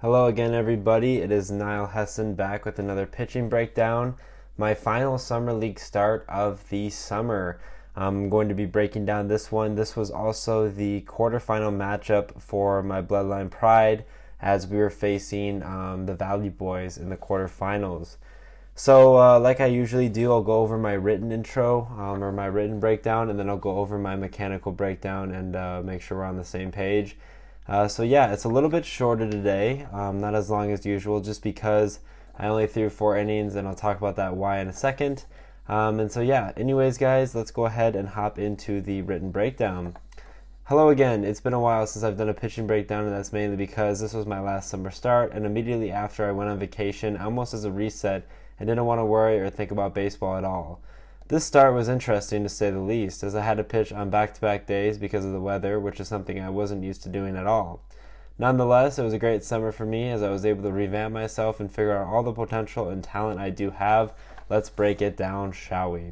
Hello again, everybody. It is Nile Hesson back with another pitching breakdown. My final summer league start of the summer. I'm going to be breaking down this one. This was also the quarterfinal matchup for my Bloodline Pride as we were facing the Valley Boys in the quarterfinals. So like I usually do, I'll go over my written intro or my written breakdown, and then I'll go over my mechanical breakdown and make sure we're on the same page. So yeah, it's a little bit shorter today, not as long as usual, just because I only threw 4 innings, and I'll talk about that why in a second. And so yeah, anyways guys, let's go ahead and hop into the written breakdown. Hello again. It's been a while since I've done a pitching breakdown, and that's mainly because this was my last summer start, and immediately after I went on vacation, almost as a reset, I didn't want to worry or think about baseball at all. This start was interesting to say the least, as I had to pitch on back-to-back days because of the weather, which is something I wasn't used to doing at all. Nonetheless, it was a great summer for me as I was able to revamp myself and figure out all the potential and talent I do have. Let's break it down, shall we?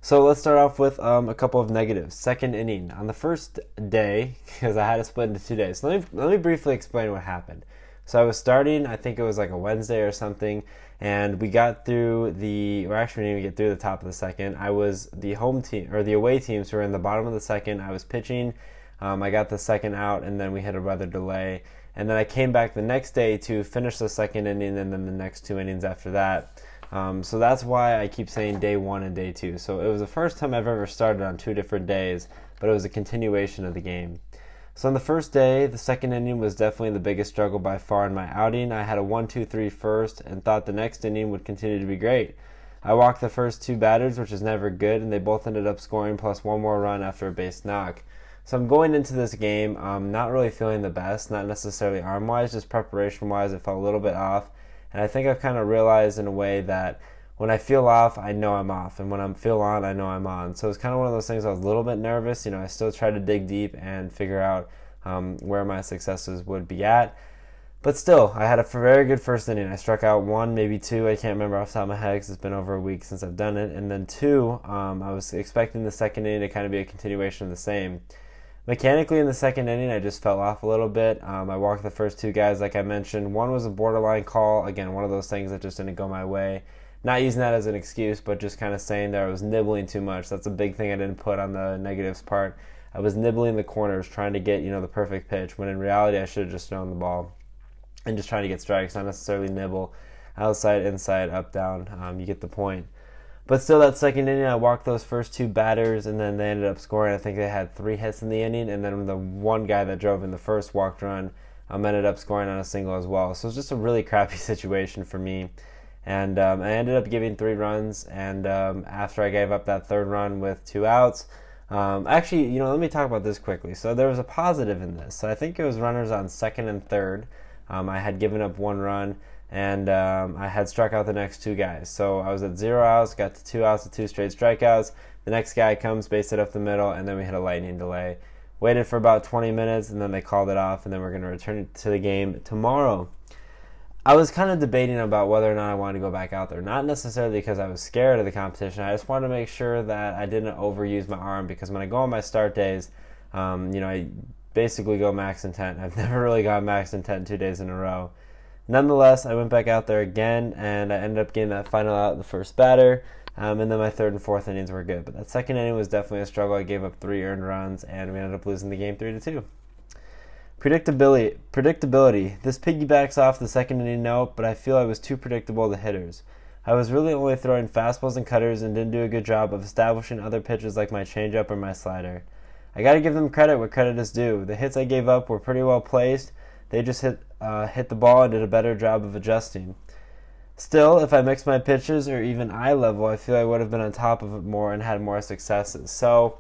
So let's start off with a couple of negatives. Second inning. On the first day, because I had to split into 2 days, let me briefly explain what happened. So I was starting, I think it was like a Wednesday or something, and we got through we didn't even get through the top of the second. I was the home team, or the away teams who were in the bottom of the second. I was pitching, I got the second out, and then we had a weather delay. And then I came back the next day to finish the second inning, and then the next 2 innings after that. So that's why I keep saying day 1 and day 2. So it was the first time I've ever started on 2 different days, but it was a continuation of the game. So on the first day, the second inning was definitely the biggest struggle by far in my outing. I had a 1-2-3 first and thought the next inning would continue to be great. I walked the first 2 batters, which is never good, and they both ended up scoring plus 1 more run after a base knock. So I'm going into this game not really feeling the best, not necessarily arm-wise, just preparation-wise. It felt a little bit off, and I think I've kind of realized in a way that when I feel off, I know I'm off, and when I feel on, I know I'm on. So it's kind of one of those things I was a little bit nervous. I still try to dig deep and figure out where my successes would be at. But still, I had a very good first inning. I struck out 1, maybe 2. I can't remember off the top of my head because it's been over a week since I've done it. And then 2, I was expecting the second inning to kind of be a continuation of the same. Mechanically, in the second inning, I just fell off a little bit. I walked the first 2 guys, like I mentioned. One was a borderline call. Again, one of those things that just didn't go my way. Not using that as an excuse, but just kind of saying that I was nibbling too much. That's a big thing I didn't put on the negatives part. I was nibbling the corners, trying to get the perfect pitch, when in reality I should have just thrown the ball and just trying to get strikes, not necessarily nibble outside, inside, up, down. You get the point. But still, that second inning, I walked those first 2 batters, and then they ended up scoring. I think they had 3 hits in the inning, and then the one guy that drove in the first walked run ended up scoring on a single as well. So it was just a really crappy situation for me. And I ended up giving 3 runs, and after I gave up that 3rd run with 2 outs, actually, let me talk about this quickly. So there was a positive in this. So I think it was runners on 2nd and 3rd. I had given up 1 run, and I had struck out the next 2 guys. So I was at 0 outs, got to 2 outs with 2 straight strikeouts. The next guy comes, based it up the middle, and then we hit a lightning delay. Waited for about 20 minutes, and then they called it off, and then we're going to return to the game tomorrow. I was kind of debating about whether or not I wanted to go back out there. Not necessarily because I was scared of the competition. I just wanted to make sure that I didn't overuse my arm, because when I go on my start days, I basically go max intent. I've never really gone max intent 2 days in a row. Nonetheless, I went back out there again, and I ended up getting that final out the first batter, and then my 3rd and 4th innings were good. But that second inning was definitely a struggle. I gave up 3 earned runs, and we ended up losing the game 3-2. Predictability. This piggybacks off the second inning note, but I feel I was too predictable to hitters. I was really only throwing fastballs and cutters and didn't do a good job of establishing other pitches like my changeup or my slider. I gotta give them credit where credit is due. The hits I gave up were pretty well placed. They just hit the ball and did a better job of adjusting. Still, if I mixed my pitches or even eye level, I feel I would have been on top of it more and had more successes. So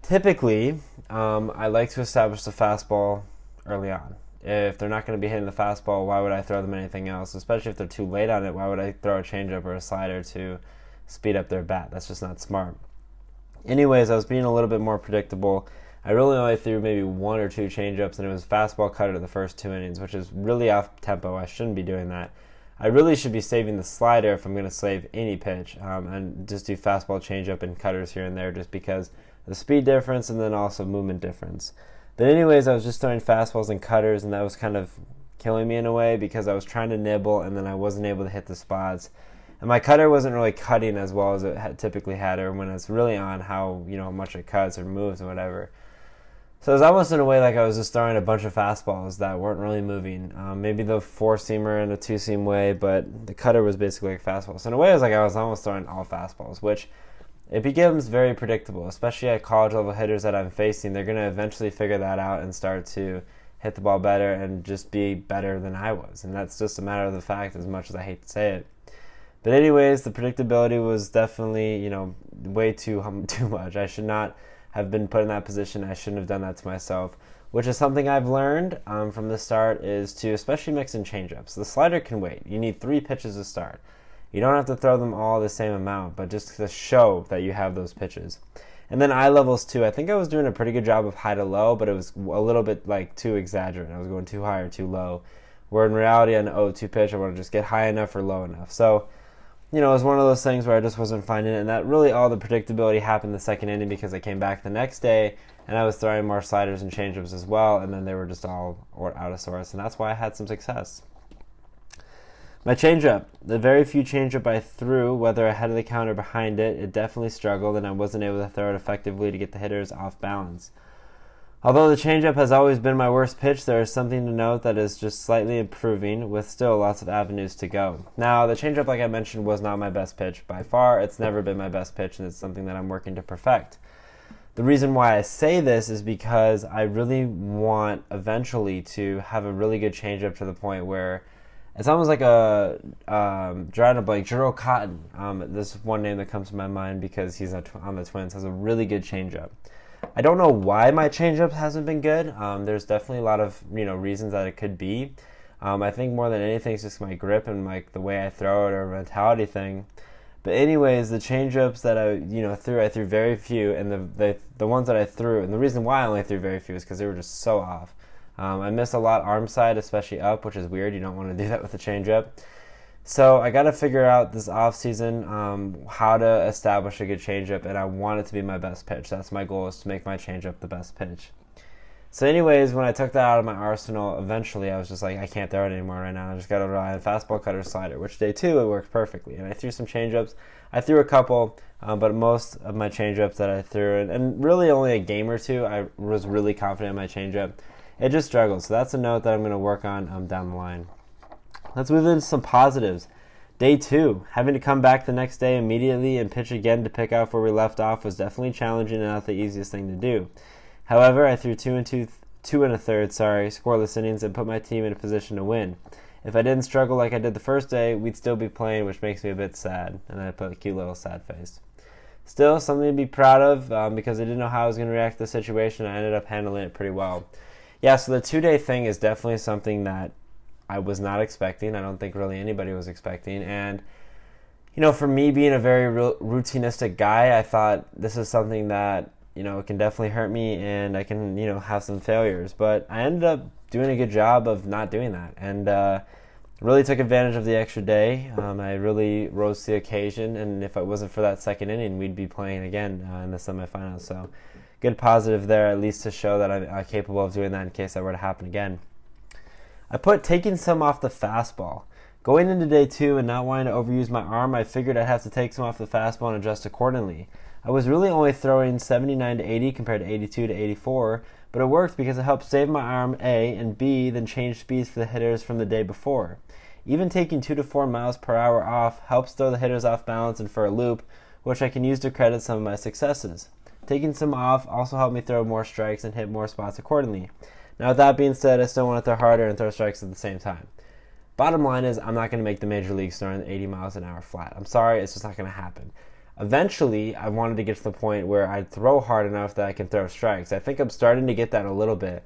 typically, I like to establish the fastball early on. If they're not going to be hitting the fastball, why would I throw them anything else? Especially if they're too late on it, why would I throw a changeup or a slider to speed up their bat? That's just not smart. Anyways, I was being a little bit more predictable. I really only threw maybe 1 or 2 changeups, and it was fastball cutter the first 2 innings, which is really off tempo. I shouldn't be doing that. I really should be saving the slider if I'm going to save any pitch, and just do fastball, changeup, and cutters here and there, just because the speed difference and then also movement difference. But anyways, I was just throwing fastballs and cutters, and that was kind of killing me in a way because I was trying to nibble and then I wasn't able to hit the spots. And my cutter wasn't really cutting as well as it typically had, or when it's really on how much it cuts or moves or whatever. So it was almost in a way like I was just throwing a bunch of fastballs that weren't really moving. Maybe the four-seamer in a two-seam way, but the cutter was basically like fastballs. So in a way, it was like I was almost throwing all fastballs, which it becomes very predictable, especially at college-level hitters that I'm facing. They're going to eventually figure that out and start to hit the ball better and just be better than I was. And that's just a matter of the fact, as much as I hate to say it. But anyways, the predictability was definitely, way too much. I should not have been put in that position. I shouldn't have done that to myself, which is something I've learned from the start, is to especially mix in changeups. The slider can wait. You need 3 pitches to start. You don't have to throw them all the same amount, but just to show that you have those pitches. And then eye levels too. I think I was doing a pretty good job of high to low, but it was a little bit too exaggerated. I was going too high or too low, where in reality on an 0-2 pitch, I want to just get high enough or low enough. So it was one of those things where I just wasn't finding it, and that really all the predictability happened the second inning because I came back the next day and I was throwing more sliders and changeups as well, and then they were just all out of sorts, and that's why I had some success. My changeup, the very few changeup I threw, whether ahead of the count or behind it, it definitely struggled, and I wasn't able to throw it effectively to get the hitters off balance. Although the changeup has always been my worst pitch, there is something to note that is just slightly improving, with still lots of avenues to go. Now, the changeup, like I mentioned, was not my best pitch by far. It's never been my best pitch, and it's something that I'm working to perfect. The reason why I say this is because I really want eventually to have a really good changeup to the point where it's almost like drawing a blank, Jero Cotton. This is one name that comes to my mind because he's on the Twins, has a really good changeup. I don't know why my changeup hasn't been good. There's definitely a lot of reasons that it could be. I think more than anything it's just my grip and the way I throw it, or a mentality thing. But anyways, the changeups that I threw very few, and the ones that I threw, and the reason why I only threw very few is because they were just so off. I missed a lot arm side, especially up, which is weird. You don't want to do that with a changeup. So I got to figure out this offseason how to establish a good changeup, and I want it to be my best pitch. That's my goal, is to make my changeup the best pitch. So anyways, when I took that out of my arsenal, eventually I was just like, I can't throw it anymore right now. I just got to rely on fastball, cutter, slider, which day 2 it worked perfectly. And I threw some changeups. I threw a couple, but most of my changeups that I threw, and really only a game or two, I was really confident in my changeup. It just struggled. So that's a note that I'm going to work on down the line. Let's move into some positives. Day 2, having to come back the next day immediately and pitch again to pick up where we left off was definitely challenging and not the easiest thing to do. However, I threw 2 1/3 scoreless innings and put my team in a position to win. If I didn't struggle like I did the first day, we'd still be playing, which makes me a bit sad. And then I put a cute little sad face. Still, something to be proud of because I didn't know how I was going to react to the situation. I ended up handling it pretty well. Yeah, so the 2-day thing is definitely something that I was not expecting. I don't think really anybody was expecting. And, for me being a very routinistic guy, I thought this is something that, it can definitely hurt me and I can, have some failures. But I ended up doing a good job of not doing that. And really took advantage of the extra day. I really rose to the occasion. And if it wasn't for that second inning, we'd be playing again in the semifinals. So good positive there, at least to show that I'm capable of doing that in case that were to happen again. I put taking some off the fastball. Going into day 2 and not wanting to overuse my arm, I figured I'd have to take some off the fastball and adjust accordingly. I was really only throwing 79 to 80 compared to 82 to 84, but it worked because it helped save my arm, A, and B, then change speeds for the hitters from the day before. Even taking 2 to 4 miles per hour off helps throw the hitters off balance and for a loop, which I can use to credit some of my successes. Taking some off also helped me throw more strikes and hit more spots accordingly. Now, with that being said, I still want to throw harder and throw strikes at the same time. Bottom line is, I'm not going to make the major leagues throwing 80 miles an hour flat. I'm sorry, it's just not going to happen. Eventually, I wanted to get to the point where I'd throw hard enough that I can throw strikes. I think I'm starting to get that a little bit.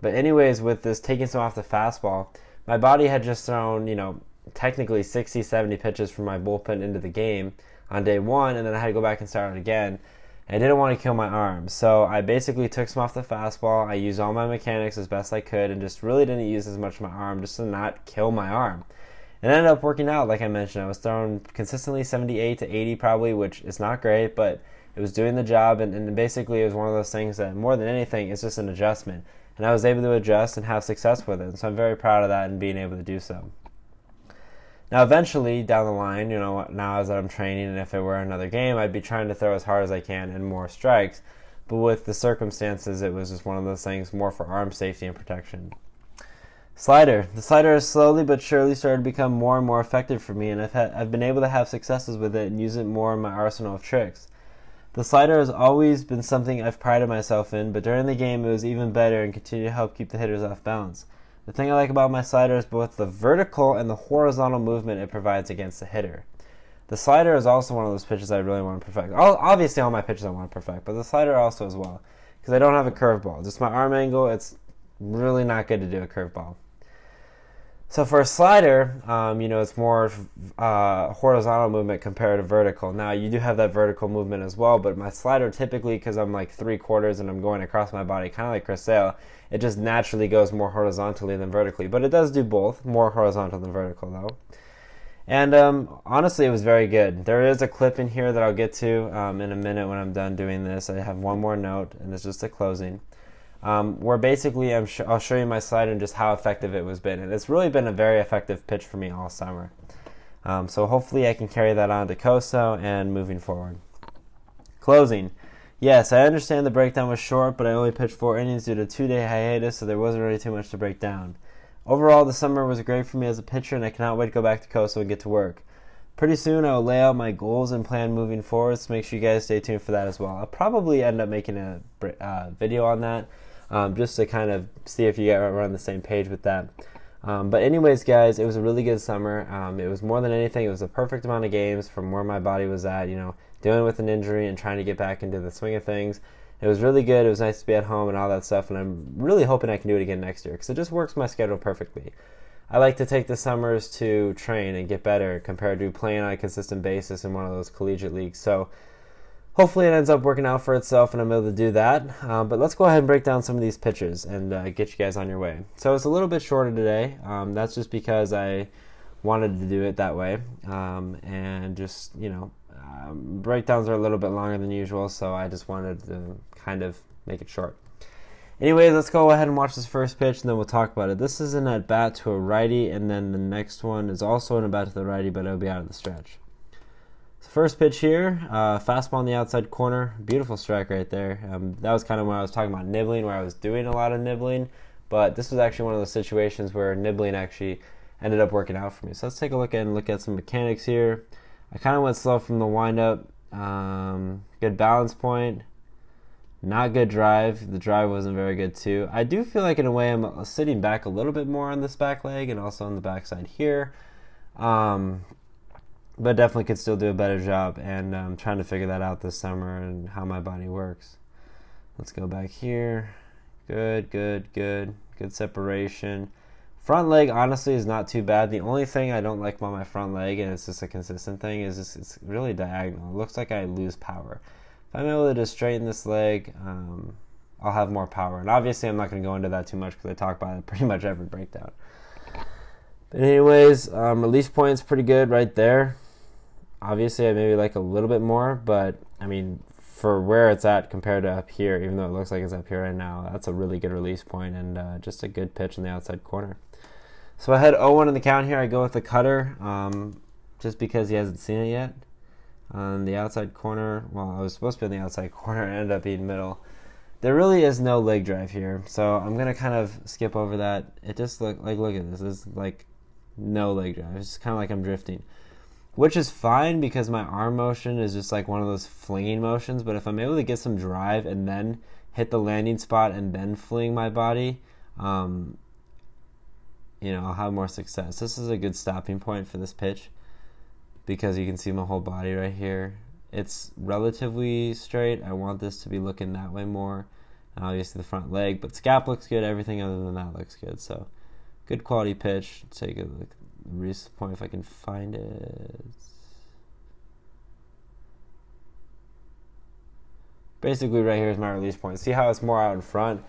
But anyways, with this taking some off the fastball, my body had just thrown, technically 60, 70 pitches from my bullpen into the game on day 1, and then I had to go back and start it again. I didn't want to kill my arm, so I basically took some off the fastball. I used all my mechanics as best I could and just really didn't use as much of my arm just to not kill my arm. It ended up working out, like I mentioned. I was throwing consistently 78 to 80 probably, which is not great, but it was doing the job, and basically it was one of those things that more than anything, it's just an adjustment. and I was able to adjust and have success with it. So I'm very proud of that and being able to do so. Now, eventually, down the line, now as I'm training, and if it were another game, I'd be trying to throw as hard as I can and more strikes. But with the circumstances, it was just one of those things more for arm safety and protection. Slider. The slider has slowly but surely started to become more and more effective for me, and I've been able to have successes with it and use it more in my arsenal of tricks. The slider has always been something I've prided myself in, but during the game it was even better and continued to help keep the hitters off balance. The thing I like about my slider is both the vertical and the horizontal movement it provides against the hitter. The slider is also one of those pitches I really want to perfect. Obviously all my pitches I want to perfect, but the slider also as well, because I don't have a curveball. Just my arm angle, it's really not good to do a curveball. So for a slider, it's more horizontal movement compared to vertical. Now, you do have that vertical movement as well, but my slider typically, because I'm like 3/4 and I'm going across my body, kind of like Chris Sale, it just naturally goes more horizontally than vertically. But it does do both, more horizontal than vertical though. And honestly, it was very good. There is a clip in here that I'll get to in a minute when I'm done doing this. I have one more note, and it's just a closing. Where basically I'll show you my slider and just how effective it was been. And it's really been a very effective pitch for me all summer. So hopefully I can carry that on to Coso and moving forward. Closing. Yes, I understand the breakdown was short, but I only pitched 4 innings due to a 2-day hiatus, so there wasn't really too much to break down. Overall, the summer was great for me as a pitcher, and I cannot wait to go back to Coso and get to work. Pretty soon I will lay out my goals and plan moving forward, so make sure you guys stay tuned for that as well. I'll probably end up making a video on that. Just to kind of see if you guys are on the same page with that. But anyways, guys, it was a really good summer. It was more than anything, it was a perfect amount of games from where my body was at, dealing with an injury and trying to get back into the swing of things. It was really good. It was nice to be at home and all that stuff, and I'm really hoping I can do it again next year because it just works my schedule perfectly. I like to take the summers to train and get better compared to playing on a consistent basis in one of those collegiate leagues. So hopefully it ends up working out for itself and I'm able to do that. But let's go ahead and break down some of these pitches and get you guys on your way. So it's a little bit shorter today. That's just because I wanted to do it that way. And just, breakdowns are a little bit longer than usual, so I just wanted to kind of make it short. Anyways, let's go ahead and watch this first pitch and then we'll talk about it. This is an at-bat to a righty, and then the next one is also an at-bat to the righty, but it'll be out of the stretch. First pitch here, fastball on the outside corner. Beautiful strike right there. That was kind of when I was talking about nibbling, where I was doing a lot of nibbling. But this was actually one of those situations where nibbling actually ended up working out for me. So let's take a look at some mechanics here. I kind of went slow from the windup. Good balance point. Not good drive. The drive wasn't very good too. I do feel like in a way I'm sitting back a little bit more on this back leg and also on the backside here. But definitely could still do a better job, and I'm trying to figure that out this summer and how my body works. Let's go back here. Good separation. Front leg honestly is not too bad. The only thing I don't like about my front leg, and it's just a consistent thing, is it's really diagonal. It looks like I lose power. If I'm able to just straighten this leg, I'll have more power. And obviously I'm not going to go into that too much because I talk about it pretty much every breakdown. But anyways, release point's pretty good right there. Obviously, I maybe like a little bit more, but I mean, for where it's at compared to up here, even though it looks like it's up here right now, that's a really good release point and just a good pitch in the outside corner. So I had 0-1 in the count here. I go with the cutter just because he hasn't seen it yet. On the outside corner, well, I was supposed to be on the outside corner and ended up being middle. There really is no leg drive here, so I'm going to kind of skip over that. It just look at this. It's like no leg drive. It's kind of like I'm drifting, which is fine because my arm motion is just like one of those flinging motions. But if I'm able to get some drive and then hit the landing spot and then fling my body, I'll have more success. This is a good stopping point for this pitch because you can see my whole body right here. It's relatively straight. I want this to be looking that way more. And obviously the front leg, but scap looks good. Everything other than that looks good. So good quality pitch. Let's take a look. Release point if I can find it. Basically right here is my release point. See how it's more out in front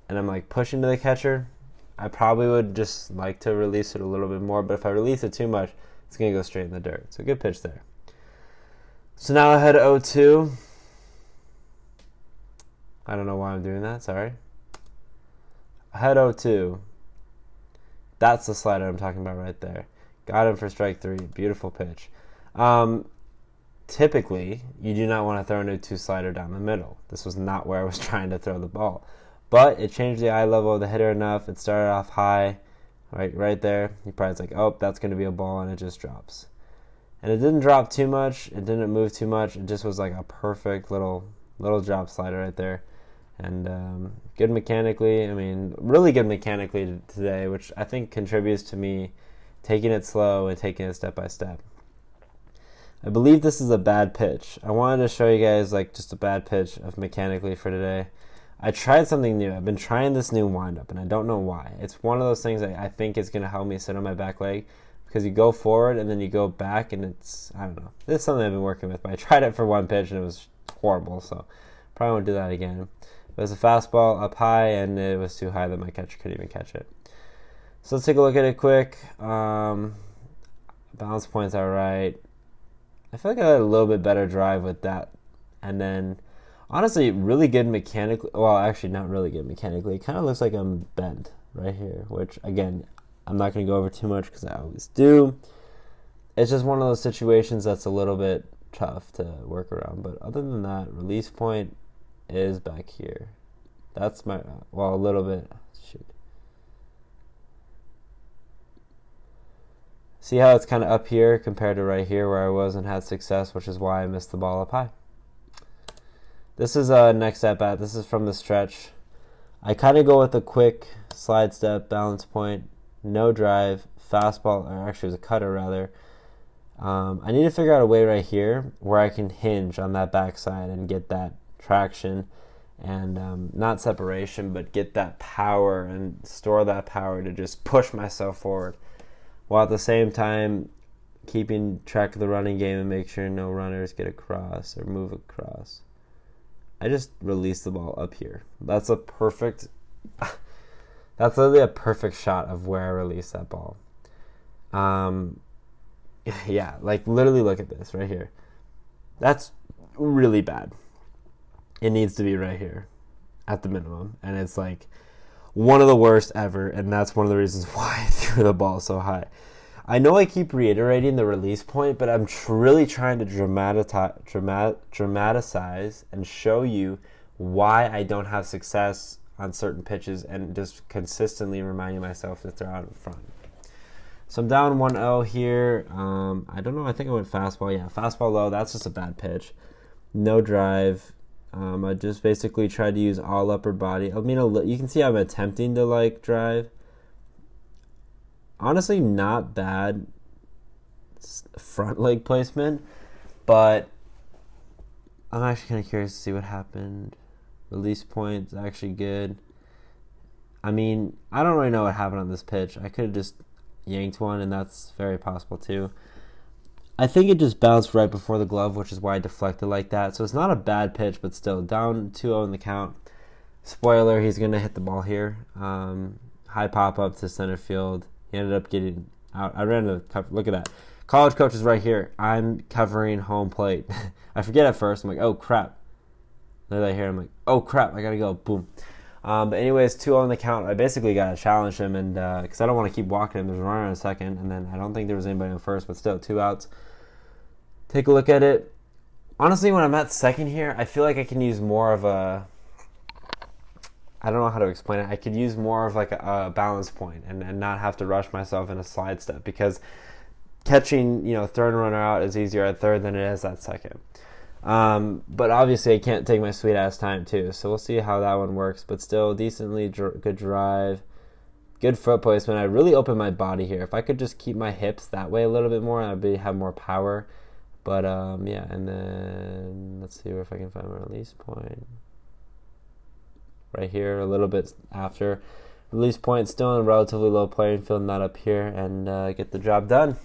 and I'm like pushing to the catcher? I probably would just like to release it a little bit more, but if I release it too much, it's going to go straight in the dirt. So good pitch there. So now I had 0-2. I don't know why I'm doing that, sorry. Head 0-2. That's the slider I'm talking about right there. Got him for strike 3. Beautiful pitch. Typically, you do not want to throw an 0-2 slider down the middle. This was not where I was trying to throw the ball. But it changed the eye level of the hitter enough. It started off high, right there. He probably's like, oh, that's going to be a ball, and it just drops. And it didn't drop too much. It didn't move too much. It just was like a perfect little drop slider right there. And good mechanically. I mean, really good mechanically today, which I think contributes to me taking it slow and taking it step by step. I believe this is a bad pitch. I wanted to show you guys like just a bad pitch of mechanically for today. I tried something new. I've been trying this new windup, and I don't know why. It's one of those things that I think is going to help me sit on my back leg, because you go forward and then you go back, and it's, I don't know. This is something I've been working with, but I tried it for one pitch, and it was horrible, so probably won't do that again. It was a fastball up high, and it was too high that my catcher couldn't even catch it. So let's take a look at it quick. Balance point's all right. I feel like I had a little bit better drive with that. And then, honestly, really good mechanically. Well, actually, not really good mechanically. It kind of looks like I'm bent right here, which, again, I'm not going to go over too much because I always do. It's just one of those situations that's a little bit tough to work around. But other than that, release point is back here. That's my, well, a little bit. Shoot. See how it's kind of up here compared to right here where I was and had success, which is why I missed the ball up high. This is next at bat. This is from the stretch. I kind of go with a quick slide step, balance point, no drive, fastball, or actually it was a cutter rather. I need to figure out a way right here where I can hinge on that backside and get that traction and not separation, but get that power and store that power to just push myself forward, while at the same time keeping track of the running game and make sure no runners get across or move across. I just released the ball up here. That's a perfect, that's literally a perfect shot of where I released that ball. Yeah, like literally look at this right here. That's really bad. It needs to be right here at the minimum. And it's like one of the worst ever, and that's one of the reasons why I threw the ball so high. I know I keep reiterating the release point, but I'm really trying to dramatize and show you why I don't have success on certain pitches and just consistently reminding myself to throw out in front. So I'm down 1-0 here. I don't know. I think I went fastball. Yeah, fastball low. That's just a bad pitch. No drive. I just basically tried to use all upper body. I mean, you can see I'm attempting to like drive. Honestly, not bad front leg placement, but I'm actually kind of curious to see what happened. Release point is actually good. I mean, I don't really know what happened on this pitch. I could have just yanked one, and that's very possible too. I think it just bounced right before the glove, which is why I deflected like that. So it's not a bad pitch, but still down 2-0 in the count. Spoiler, he's going to hit the ball here. High pop up to center field. He ended up getting out. I ran to the cover. Look at that. College coach is right here. I'm covering home plate. I forget at first. I'm like, oh, crap. Then I hear I'm like, oh, crap. I got to go. Boom. But anyways, 2-0 in the count. I basically got to challenge him, and because I don't want to keep walking him. There's a runner in a second, and then I don't think there was anybody on first, but still, 2 outs. Take a look at it. Honestly, when I'm at second here, I feel like I can use more of a, I don't know how to explain it. I could use more of like a balance point and not have to rush myself in a slide step, because catching, third runner out is easier at third than it is at second. But obviously I can't take my sweet ass time too, so we'll see how that one works. But still, decently good drive, good foot placement. I really opened my body here. If I could just keep my hips that way a little bit more, I'd have more power. But yeah, and then let's see if I can find my release point. Right here, a little bit after release point, still in a relatively low playing field, not up here, and get the job done.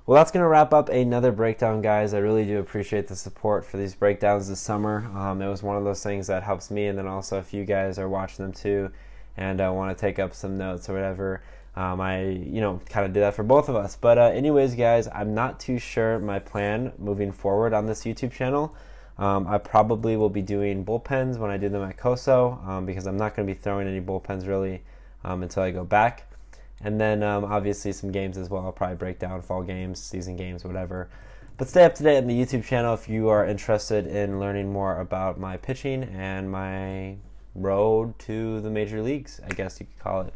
Well, that's going to wrap up another breakdown, guys. I really do appreciate the support for these breakdowns this summer. It was one of those things that helps me, and then also if you guys are watching them too and want to take up some notes or whatever, I kind of do that for both of us. But anyways, guys, I'm not too sure my plan moving forward on this YouTube channel. I probably will be doing bullpens when I do them at COSO, because I'm not going to be throwing any bullpens really until I go back. And then obviously some games as well. I'll probably break down fall games, season games, whatever. But stay up to date on the YouTube channel if you are interested in learning more about my pitching and my road to the major leagues, I guess you could call it.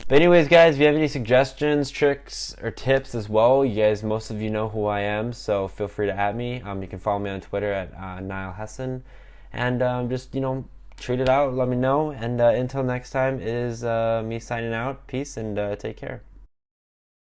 But anyways, guys, if you have any suggestions, tricks, or tips as well, you guys, most of you know who I am, so feel free to add me. You can follow me on Twitter at Nile Hesson. And just, treat it out, let me know. And until next time, it is me signing out. Peace, and take care.